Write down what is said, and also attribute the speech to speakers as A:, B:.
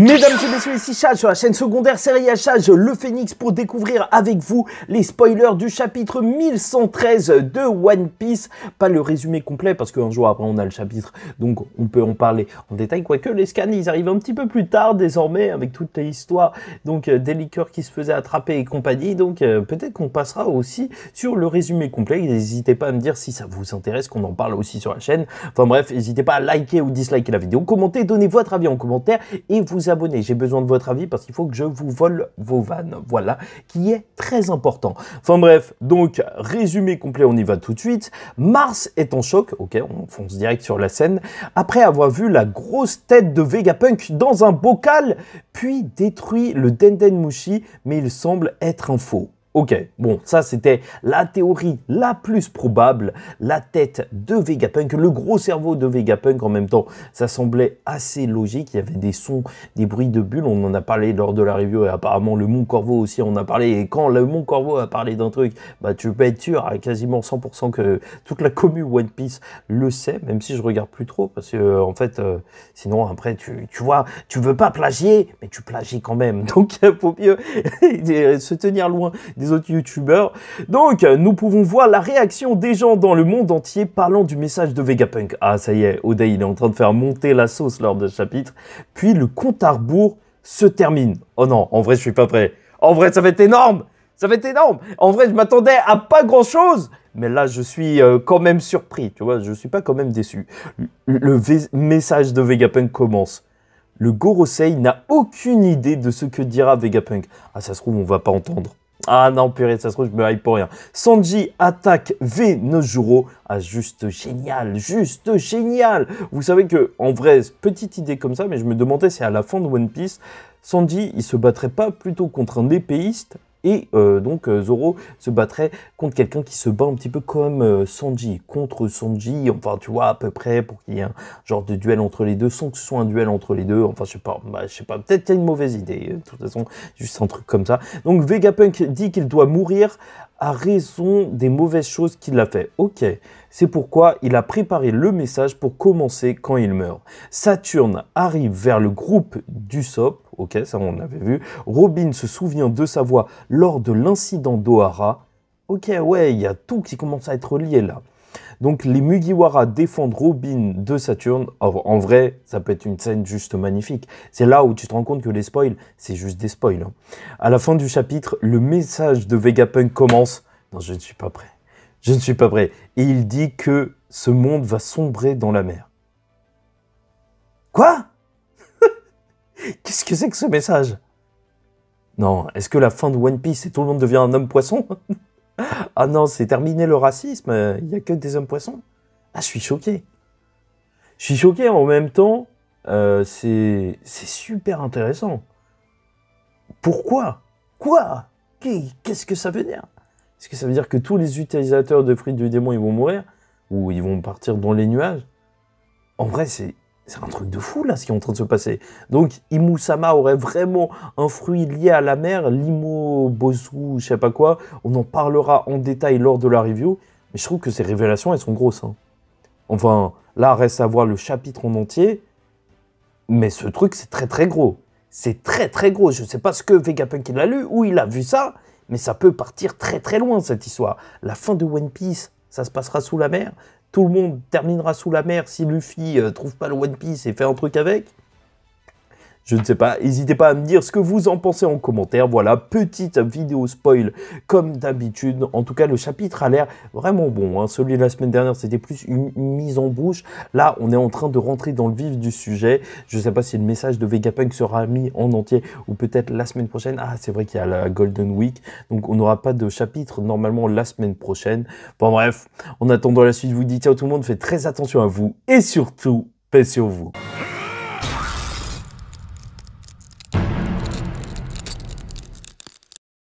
A: Mesdames et messieurs, ici Chad sur la chaîne secondaire série Chad, le Phénix, pour découvrir avec vous les spoilers du chapitre 1113 de One Piece. Pas le résumé complet parce qu'un jour après on a le chapitre, donc on peut en parler en détail. Quoique les scans ils arrivent un petit peu plus tard désormais avec toute l'histoire donc des liqueurs qui se faisaient attraper et compagnie. Donc peut-être qu'on passera aussi sur le résumé complet. N'hésitez pas à me dire si ça vous intéresse qu'on en parle aussi sur la chaîne. Enfin bref, n'hésitez pas à liker ou disliker la vidéo, commenter, donner votre avis en commentaire et vous abonner. J'ai besoin de votre avis parce qu'il faut que je vous vole vos vannes. Voilà, qui est très important. Enfin bref, donc résumé complet, on y va tout de suite. Mars est en choc, ok, on fonce direct sur la scène, après avoir vu la grosse tête de Vegapunk dans un bocal, puis détruit le Denden Mushi, mais il semble être un faux. Ok, bon, ça c'était la théorie la plus probable, la tête de Vegapunk, le gros cerveau de Vegapunk. En même temps, ça semblait assez logique, il y avait des sons, des bruits de bulles, on en a parlé lors de la review et apparemment le Mont Corvo aussi en a parlé. Et quand le Mont Corvo a parlé d'un truc, bah tu peux être sûr à quasiment 100% que toute la commu One Piece le sait, même si je regarde plus trop, parce que en fait, sinon après tu vois, tu veux pas plagier, mais tu plagies quand même, donc il faut mieux se tenir loin des autres youtubeurs. Donc nous pouvons voir la réaction des gens dans le monde entier parlant du message de Vegapunk. Ah ça y est, Oda il est en train de faire monter la sauce lors de ce chapitre. Puis le compte à rebours se termine. Oh non, en vrai je suis pas prêt. En vrai ça va être énorme. Ça va être énorme. En vrai je m'attendais à pas grand chose. Mais là, je suis quand même surpris, tu vois, je suis pas quand même déçu. Le message de Vegapunk commence. Le Gorosei n'a aucune idée de ce que dira Vegapunk. Ah ça se trouve on va pas entendre. Ah non, purée, ça se trouve, je me hype pour rien. Sanji attaque Venojuro. Ah, juste génial, juste génial. Vous savez que, en vrai, petite idée comme ça, mais je me demandais si à la fin de One Piece, Sanji, il se battrait pas plutôt contre un épéiste et donc Zoro se battrait contre quelqu'un qui se bat un petit peu comme Sanji, contre Sanji, enfin tu vois à peu près pour qu'il y ait un genre de duel entre les deux sans que ce soit un duel entre les deux, enfin je sais pas, peut-être qu'il y a une mauvaise idée, de toute façon juste un truc comme ça. Donc Vegapunk dit qu'il doit mourir à raison des mauvaises choses qu'il a fait. Ok, c'est pourquoi il a préparé le message pour commencer quand il meurt. Saturne arrive vers le groupe d'Usopp, ok, ça on avait vu. Robin se souvient de sa voix lors de l'incident d'Ohara. Ok, ouais, il y a tout qui commence à être lié là. Donc les Mugiwara défendent Robin de Saturne. En vrai, ça peut être une scène juste magnifique. C'est là où tu te rends compte que les spoils, c'est juste des spoils. Hein. À la fin du chapitre, le message de Vegapunk commence. Non, je ne suis pas prêt. Je ne suis pas prêt. Et il dit que ce monde va sombrer dans la mer. Quoi? Qu'est-ce que c'est que ce message? Non, est-ce que la fin de One Piece et tout le monde devient un homme-poisson? Ah non, c'est terminé le racisme, il n'y a que des hommes-poissons. Ah, je suis choqué. Je suis choqué en même temps, c'est super intéressant. Pourquoi? Quoi? Qu'est-ce que ça veut dire? Est-ce que ça veut dire que tous les utilisateurs de fruits du démon, ils vont mourir? Ou ils vont partir dans les nuages? En vrai, c'est un truc de fou, là, ce qui est en train de se passer. Donc, Imusama aurait vraiment un fruit lié à la mer, l'Imobozu, je sais pas quoi. On en parlera en détail lors de la review. Mais je trouve que ces révélations, elles sont grosses. Hein. Enfin, là, reste à voir le chapitre en entier. Mais ce truc, c'est très, très gros. C'est très, très gros. Je sais pas ce que Vegapunk, il a lu, ou il a vu ça. Mais ça peut partir très, très loin, cette histoire. La fin de One Piece, ça se passera sous la mer. Tout le monde terminera sous la mer si Luffy trouve pas le One Piece et fait un truc avec. Je ne sais pas, n'hésitez pas à me dire ce que vous en pensez en commentaire. Voilà, petite vidéo spoil comme d'habitude. En tout cas, le chapitre a l'air vraiment bon. Hein. Celui de la semaine dernière, c'était plus une mise en bouche. Là, on est en train de rentrer dans le vif du sujet. Je ne sais pas si le message de Vegapunk sera mis en entier ou peut-être la semaine prochaine. Ah, c'est vrai qu'il y a la Golden Week. Donc, on n'aura pas de chapitre normalement la semaine prochaine. Bon, bref, en attendant la suite, je vous dis ciao tout le monde. Faites très attention à vous et surtout, paix sur vous.